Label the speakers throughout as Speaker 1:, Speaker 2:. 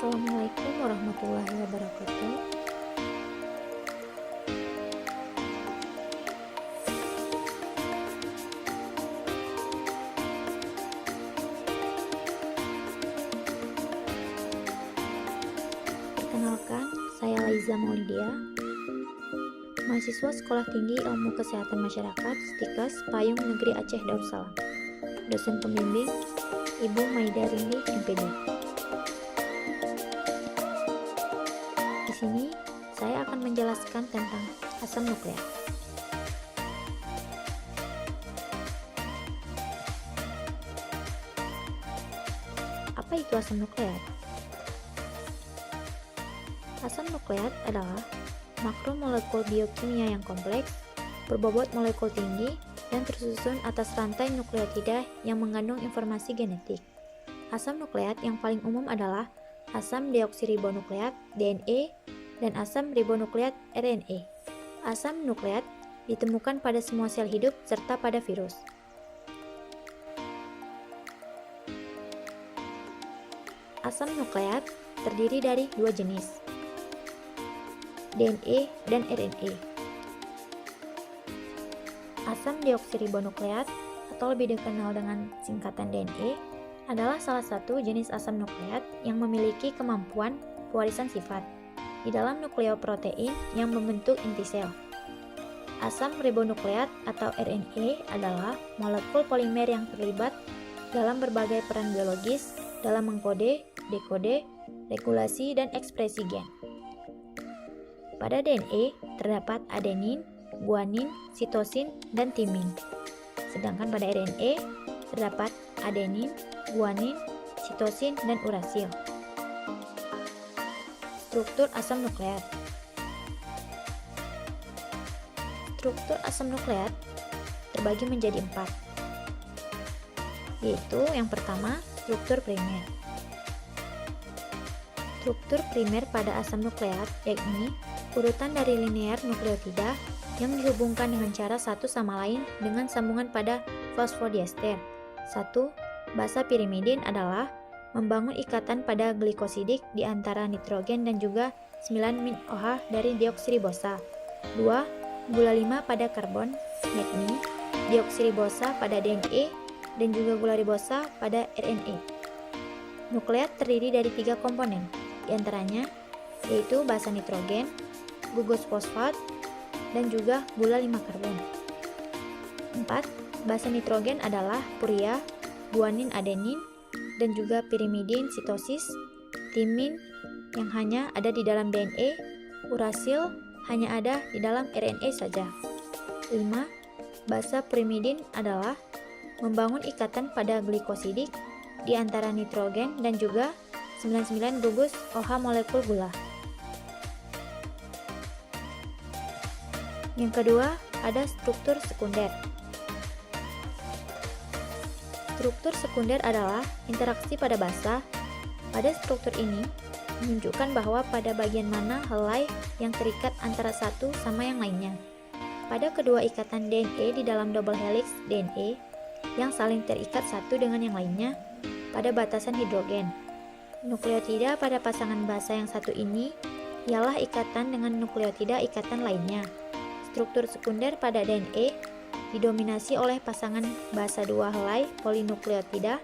Speaker 1: Assalamualaikum warahmatullahi wabarakatuh. Perkenalkan, saya Laiza Maulidia, mahasiswa Sekolah Tinggi Ilmu Kesehatan Masyarakat Stikes Payung Negeri Aceh Darussalam. Dosen pembimbing Ibu Maida Rindi, MPD. Di sini saya akan menjelaskan tentang asam nukleat. Apa itu asam nukleat? Asam nukleat adalah makromolekul biokimia yang kompleks, berbobot molekul tinggi, dan tersusun atas rantai nukleotida yang mengandung informasi genetik. Asam nukleat yang paling umum adalah asam deoksiribonukleat (DNA) dan asam ribonukleat (RNA). Asam nukleat ditemukan pada semua sel hidup serta pada virus. Asam nukleat terdiri dari dua jenis, DNA dan RNA. Asam deoksiribonukleat atau lebih dikenal dengan singkatan DNA adalah salah satu jenis asam nukleat yang memiliki kemampuan pewarisan sifat di dalam nukleoprotein yang membentuk inti sel. Asam ribonukleat atau RNA adalah molekul polimer yang terlibat dalam berbagai peran biologis dalam mengkode, dekode, regulasi, dan ekspresi gen. Pada DNA terdapat adenin, guanin, sitosin, dan timin. Sedangkan pada RNA terdapat adenin, guanin, sitosin, dan urasil. Struktur asam nukleat. Struktur asam nukleat terbagi menjadi 4, yaitu yang pertama, struktur primer. Struktur primer pada asam nukleat yakni urutan dari linear nukleotida yang dihubungkan dengan cara satu sama lain dengan sambungan pada fosfodiester. 1. Basa pirimidin adalah membangun ikatan pada glikosidik di antara nitrogen dan juga 9-min-OH dari deoksiribosa. 2. Gula 5 pada karbon, yakni deoksiribosa pada DNA dan juga gula ribosa pada RNA. Nukleat terdiri dari 3 komponen, diantaranya yaitu basa nitrogen, gugus fosfat, dan juga gula 5 karbon. 4. Basa nitrogen adalah puria, guanin adenin, dan juga pirimidin sitosis, timin yang hanya ada di dalam DNA, urasil hanya ada di dalam RNA saja. 5. Basa pirimidin adalah membangun ikatan pada glikosidik di antara nitrogen dan juga 99 gugus OH molekul gula. Yang kedua, ada struktur sekunder. Struktur sekunder adalah interaksi pada basa. Pada struktur ini, menunjukkan bahwa pada bagian mana helai yang terikat antara satu sama yang lainnya. Pada kedua ikatan DNA di dalam double helix DNA yang saling terikat satu dengan yang lainnya pada batasan hidrogen. Nukleotida pada pasangan basa yang satu ini ialah ikatan dengan nukleotida ikatan lainnya. Struktur sekunder pada DNA didominasi oleh pasangan basa dua helai polinukleotida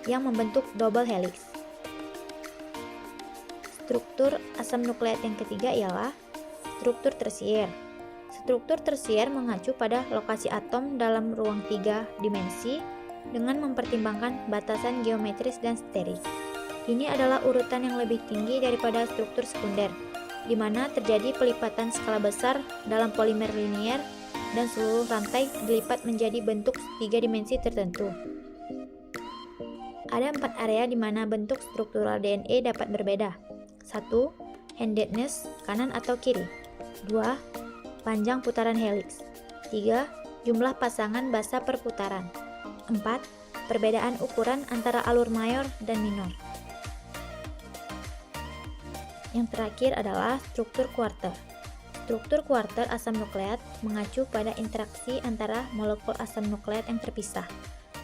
Speaker 1: yang membentuk double helix. Struktur asam nukleat yang ketiga ialah struktur tersier. Struktur tersier mengacu pada lokasi atom dalam ruang 3 dimensi dengan mempertimbangkan batasan geometris dan sterik. Ini adalah urutan yang lebih tinggi daripada struktur sekunder, di mana terjadi pelipatan skala besar dalam polimer linier dan seluruh rantai dilipat menjadi bentuk 3 dimensi tertentu. Ada 4 area di mana bentuk struktural DNA dapat berbeda. 1. Handedness, kanan atau kiri. 2. Panjang putaran helix. 3. Jumlah pasangan basa per putaran. 4. Perbedaan ukuran antara alur mayor dan minor. Yang terakhir adalah struktur kuarter. Struktur kuarter asam nukleat mengacu pada interaksi antara molekul asam nukleat yang terpisah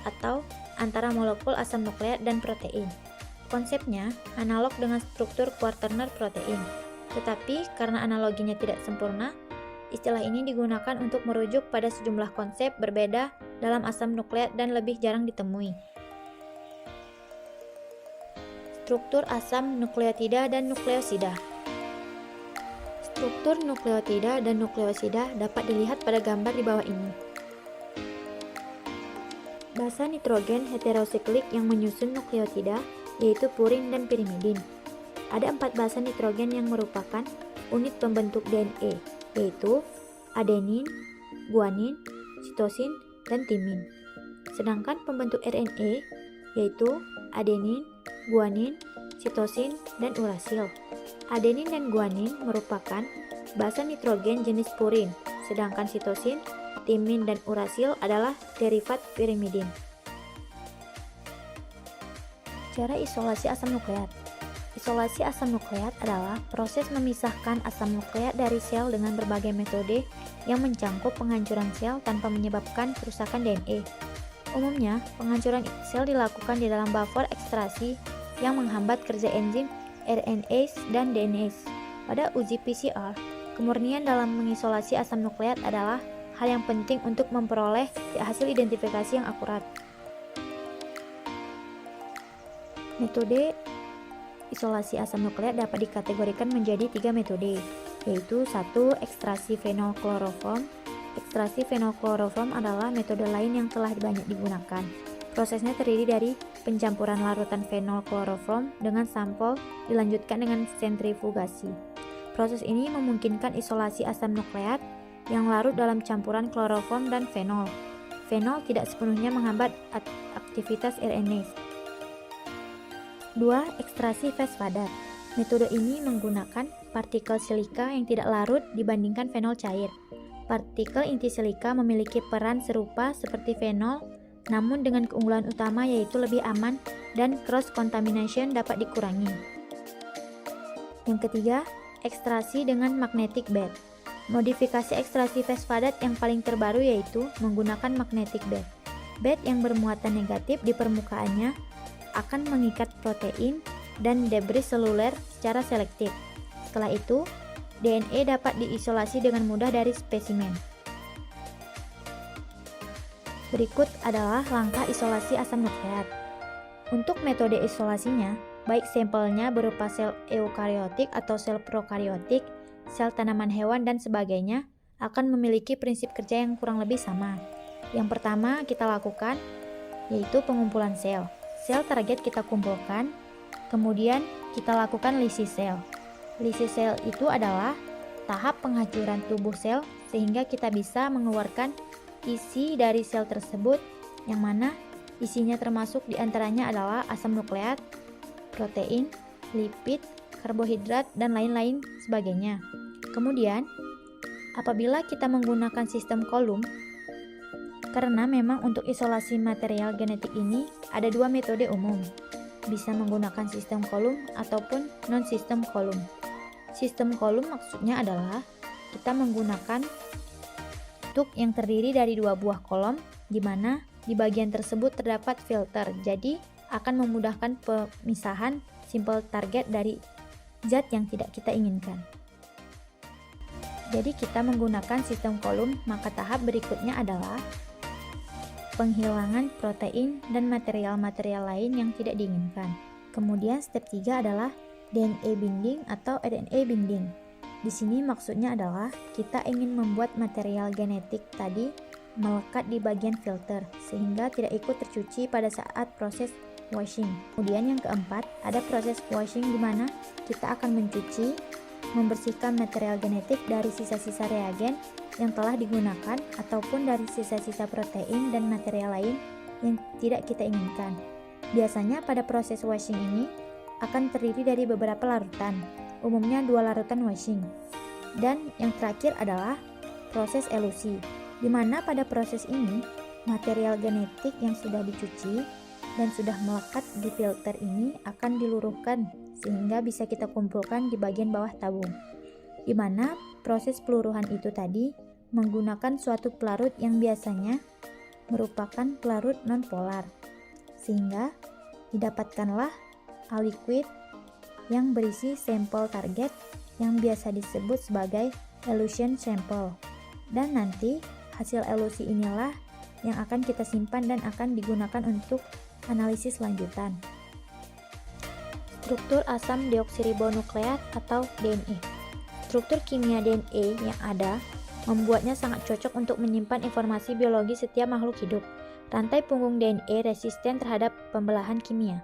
Speaker 1: atau antara molekul asam nukleat dan protein. Konsepnya analog dengan struktur quaterner protein, tetapi karena analoginya tidak sempurna, istilah ini digunakan untuk merujuk pada sejumlah konsep berbeda dalam asam nukleat dan lebih jarang ditemui. Struktur asam nukleotida dan nukleosida. Struktur nukleotida dan nukleosida dapat dilihat pada gambar di bawah ini. Basa nitrogen heterosiklik yang menyusun nukleotida yaitu purin dan pirimidin. Ada 4 basa nitrogen yang merupakan unit pembentuk DNA, yaitu adenin, guanin, sitosin, dan timin. Sedangkan pembentuk RNA yaitu adenin, guanin, sitosin, dan urasil. Adenin dan guanin merupakan basa nitrogen jenis purin, sedangkan sitosin, timin, dan urasil adalah derivat pirimidin. Cara isolasi asam nukleat. Isolasi asam nukleat adalah proses memisahkan asam nukleat dari sel dengan berbagai metode yang mencangkup penghancuran sel tanpa menyebabkan kerusakan DNA. Umumnya, penghancuran sel dilakukan di dalam buffer ekstrasi yang menghambat kerja enzim RNase dan DNase. Pada uji PCR, kemurnian dalam mengisolasi asam nukleat adalah hal yang penting untuk memperoleh hasil identifikasi yang akurat. Metode isolasi asam nukleat dapat dikategorikan menjadi 3 metode, yaitu 1. Ekstrasi fenol kloroform. Ekstrasi fenol kloroform adalah metode lain yang telah banyak digunakan. Prosesnya terdiri dari pencampuran larutan fenol kloroform dengan sampel dilanjutkan dengan sentrifugasi. Proses ini memungkinkan isolasi asam nukleat yang larut dalam campuran kloroform dan fenol. Fenol tidak sepenuhnya menghambat aktivitas RNase. 2. Ekstrasi fase padat. Metode ini menggunakan partikel silika yang tidak larut dibandingkan fenol cair. Partikel inti silika memiliki peran serupa seperti fenol, namun dengan keunggulan utama yaitu lebih aman dan cross contamination dapat dikurangi. Yang ketiga, ekstrasi dengan magnetic bed. Modifikasi ekstrasi fase padat yang paling terbaru yaitu menggunakan magnetic bed. Bed yang bermuatan negatif di permukaannya akan mengikat protein dan debris seluler secara selektif. Setelah itu, DNA dapat diisolasi dengan mudah dari spesimen. Berikut adalah langkah isolasi asam nukleat. Untuk metode isolasinya, baik sampelnya berupa sel eukariotik atau sel prokariotik, sel tanaman hewan, dan sebagainya, akan memiliki prinsip kerja yang kurang lebih sama. Yang pertama kita lakukan yaitu pengumpulan sel. Sel target kita kumpulkan, kemudian kita lakukan lisis sel. Lisis sel itu adalah tahap penghancuran tubuh sel sehingga kita bisa mengeluarkan isi dari sel tersebut, yang mana isinya termasuk diantaranya adalah asam nukleat, protein, lipid, karbohidrat, dan lain-lain sebagainya. Kemudian, apabila kita menggunakan sistem kolum, karena memang untuk isolasi material genetik ini ada 2 metode umum, bisa menggunakan sistem kolum ataupun non-sistem kolum. Sistem kolum maksudnya adalah kita menggunakan tuk yang terdiri dari 2 buah kolom, di mana di bagian tersebut terdapat filter, jadi akan memudahkan pemisahan simpel target dari zat yang tidak kita inginkan. Jadi kita menggunakan sistem kolum, maka tahap berikutnya adalah penghilangan protein dan material-material lain yang tidak diinginkan. Kemudian step 3 adalah DNA binding atau RNA binding. Di sini maksudnya adalah kita ingin membuat material genetik tadi melekat di bagian filter sehingga tidak ikut tercuci pada saat proses washing. Kemudian yang keempat, ada proses washing di mana kita akan mencuci, membersihkan material genetik dari sisa-sisa reagen yang telah digunakan ataupun dari sisa-sisa protein dan material lain yang tidak kita inginkan. Biasanya pada proses washing ini akan terdiri dari beberapa larutan, umumnya 2 larutan washing. Dan yang terakhir adalah proses elusi, di mana pada proses ini material genetik yang sudah dicuci dan sudah melekat di filter ini akan diluruhkan sehingga bisa kita kumpulkan di bagian bawah tabung, di mana proses peluruhan itu tadi menggunakan suatu pelarut yang biasanya merupakan pelarut nonpolar, sehingga didapatkanlah a liquid yang berisi sampel target yang biasa disebut sebagai elution sample. Dan nanti hasil elusi inilah yang akan kita simpan dan akan digunakan untuk analisis lanjutan. Struktur asam deoksiribonukleat atau DNA. Struktur kimia DNA yang ada membuatnya sangat cocok untuk menyimpan informasi biologi setiap makhluk hidup. Rantai punggung DNA resisten terhadap pembelahan kimia,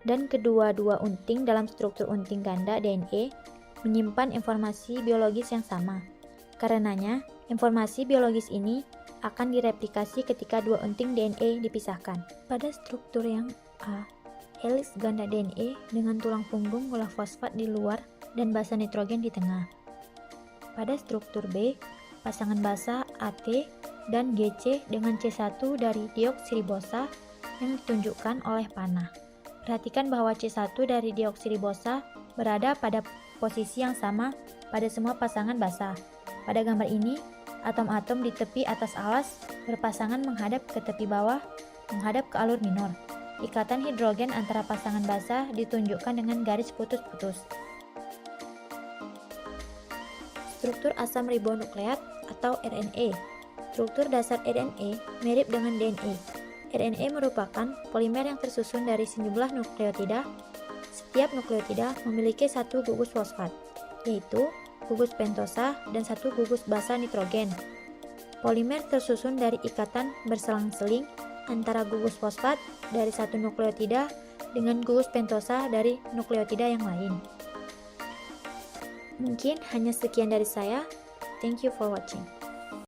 Speaker 1: dan kedua-dua unting dalam struktur unting ganda DNA menyimpan informasi biologis yang sama. Karenanya, informasi biologis ini akan direplikasi ketika dua unting DNA dipisahkan. Pada struktur yang A, heliks ganda DNA dengan tulang punggung gula fosfat di luar dan basa nitrogen di tengah. Pada struktur B, pasangan basa AT dan GC dengan C1 dari deoksiribosa yang ditunjukkan oleh panah. Perhatikan bahwa C1 dari deoksiribosa berada pada posisi yang sama pada semua pasangan basa. Pada gambar ini, atom-atom di tepi atas alas berpasangan menghadap ke tepi bawah, menghadap ke alur minor. Ikatan hidrogen antara pasangan basa ditunjukkan dengan garis putus-putus. Struktur asam ribonukleat atau RNA. Struktur dasar RNA mirip dengan DNA. RNA merupakan polimer yang tersusun dari sejumlah nukleotida. Setiap nukleotida memiliki satu gugus fosfat, yaitu gugus pentosa dan satu gugus basa nitrogen. Polimer tersusun dari ikatan berselang-seling antara gugus fosfat dari satu nukleotida dengan gugus pentosa dari nukleotida yang lain. Mungkin hanya sekian dari saya. Thank you for watching.